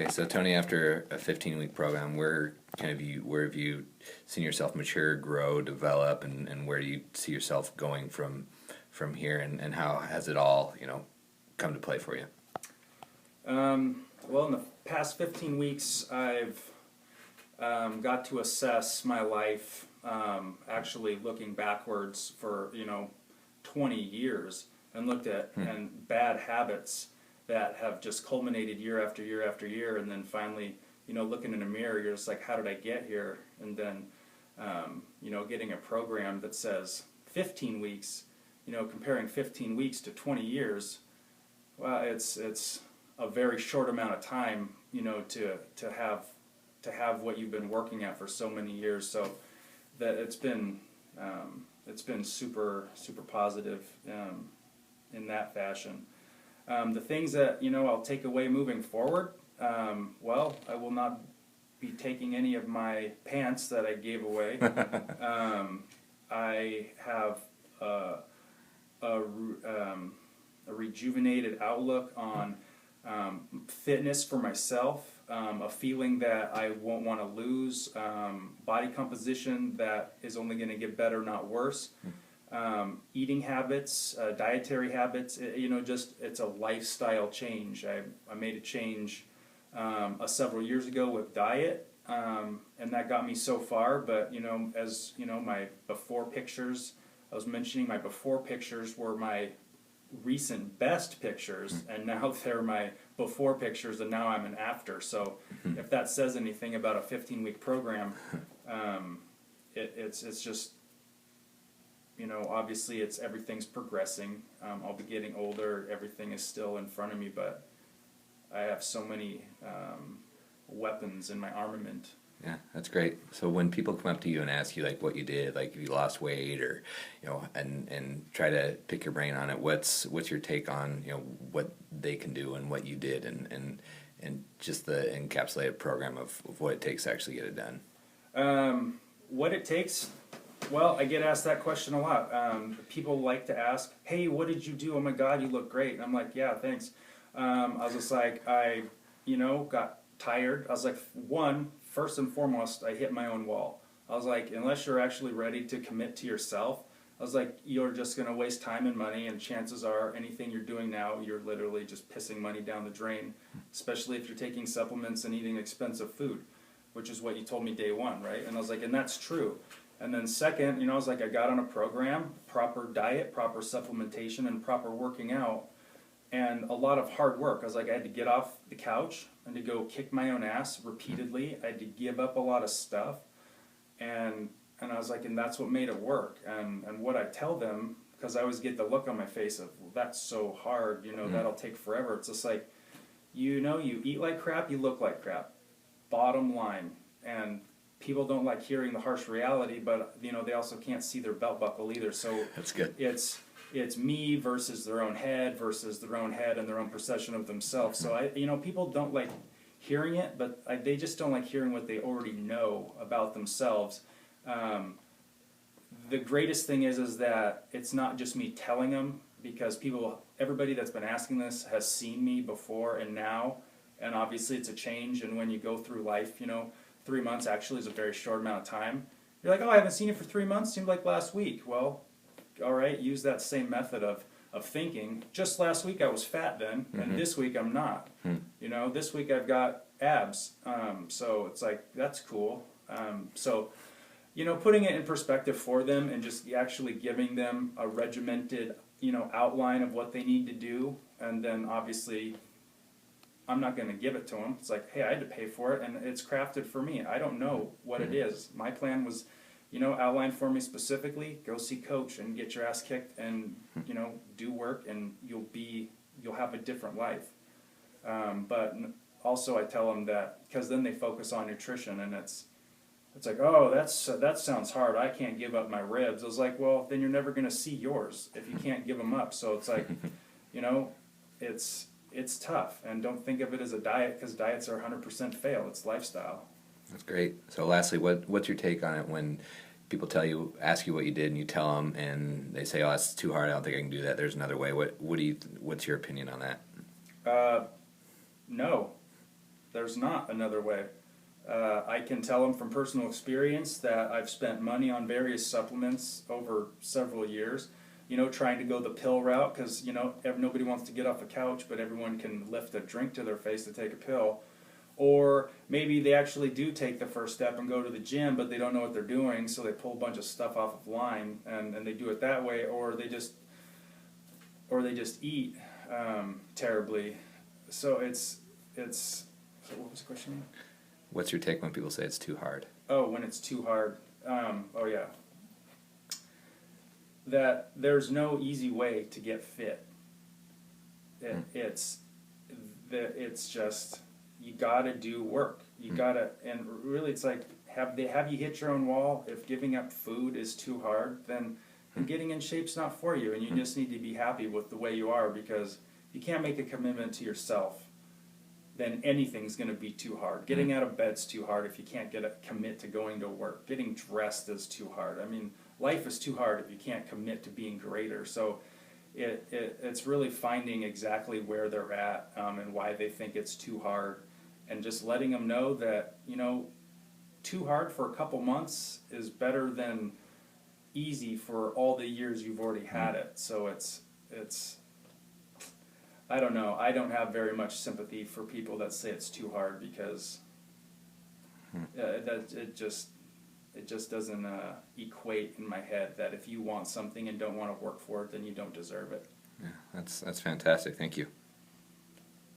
Okay, so Tony, after a 15-week program, where have you seen yourself mature, grow, develop, and where do you see yourself going from here, and how has it all, come to play for you? Well, in the past 15 weeks, I've got to assess my life, actually looking backwards for 20 years, and looked at and bad habits that have just culminated year after year after year, and then finally, looking in a mirror, you're just like, how did I get here? And then, getting a program that says 15 weeks, comparing 15 weeks to 20 years, well, it's a very short amount of time, to have what you've been working at for so many years. So that it's been super positive in that fashion. The things that I'll take away moving forward. Well, I will not be taking any of my pants that I gave away. I have a rejuvenated outlook on fitness for myself, a feeling that I won't want to lose, body composition that is only going to get better, not worse, eating habits, dietary habits, it's a lifestyle change. I made a change several years ago with diet, and that got me so far, but as my before pictures, I was mentioning my before pictures were my recent best pictures, and now they're my before pictures, and now I'm an after. So if that says anything about a 15-week program, it's just, obviously everything's progressing. I'll be getting older, everything is still in front of me, but I have so many weapons in my armament. Yeah, that's great. So when people come up to you and ask you like what you did, like if you lost weight or and try to pick your brain on it, what's your take on what they can do and what you did and just the encapsulated program of what it takes to actually get it done? What it takes? Well, I get asked that question a lot. People like to ask, "Hey, what did you do? Oh my God, you look great." And I'm like, "Yeah, thanks." I was just like, I got tired. I was like, first and foremost, I hit my own wall. I was like, unless you're actually ready to commit to yourself, I was like, you're just going to waste time and money, and chances are anything you're doing now, you're literally just pissing money down the drain, especially if you're taking supplements and eating expensive food, which is what you told me day one, right? And I was like, and that's true. And then second, I was like, I got on a program, proper diet, proper supplementation, and proper working out, and a lot of hard work. I was like, I had to get off the couch and to go kick my own ass repeatedly. I had to give up a lot of stuff, and I was like, and that's what made it work. And what I tell them, because I always get the look on my face of, well, that's so hard, that'll take forever. It's just like, you eat like crap, you look like crap. Bottom line. And people don't like hearing the harsh reality, but they also can't see their belt buckle either. So that's good. It's me versus their own head and their own perception of themselves. So people don't like hearing it, but they just don't like hearing what they already know about themselves. The greatest thing is that it's not just me telling them, because everybody that's been asking this has seen me before and now, and obviously it's a change. And when you go through life, 3 months actually is a very short amount of time. You're like, oh, I haven't seen you for 3 months. Seemed like last week. Well, all right, use that same method of thinking. Just last week I was fat then, and this week I'm not. This week I've got abs. So it's like, that's cool. So putting it in perspective for them and just actually giving them a regimented, outline of what they need to do. And then obviously I'm not going to give it to them. It's like, hey, I had to pay for it, and it's crafted for me. I don't know what it is. My plan was, outlined for me specifically. Go see coach and get your ass kicked, and do work, and you'll have a different life. But also I tell them that, because then they focus on nutrition, and it's like, oh, that sounds hard. I can't give up my ribs. I was like, well, then you're never going to see yours if you can't give them up. So it's like, it's tough, and don't think of it as a diet, because diets are 100% fail. It's lifestyle. That's great. So lastly, what's your take on it when people ask you what you did, and you tell them, and they say, "Oh, that's too hard. I don't think I can do that. There's another way." What's your opinion on that? No. There's not another way. I can tell them from personal experience that I've spent money on various supplements over several years, trying to go the pill route because, nobody wants to get off a couch, but everyone can lift a drink to their face to take a pill. Or maybe they actually do take the first step and go to the gym, but they don't know what they're doing, so they pull a bunch of stuff off of line and they do it that way, or they just eat terribly. So so what was the question? What's your take when people say it's too hard? Oh, when it's too hard. Oh yeah. That there's no easy way to get fit. It's just you gotta do work. You gotta, and really it's like have you hit your own wall? If giving up food is too hard, then getting in shape's not for you, and you just need to be happy with the way you are, because if you can't make a commitment to yourself, then anything's going to be too hard. Getting out of bed's too hard if you can't commit to going to work. Getting dressed is too hard. I mean, life is too hard if you can't commit to being greater. So it's really finding exactly where they're at and why they think it's too hard, and just letting them know that, too hard for a couple months is better than easy for all the years you've already had it. So it's I don't know. I don't have very much sympathy for people that say it's too hard, because it just doesn't equate in my head that if you want something and don't want to work for it, then you don't deserve it. Yeah, that's fantastic. Thank you.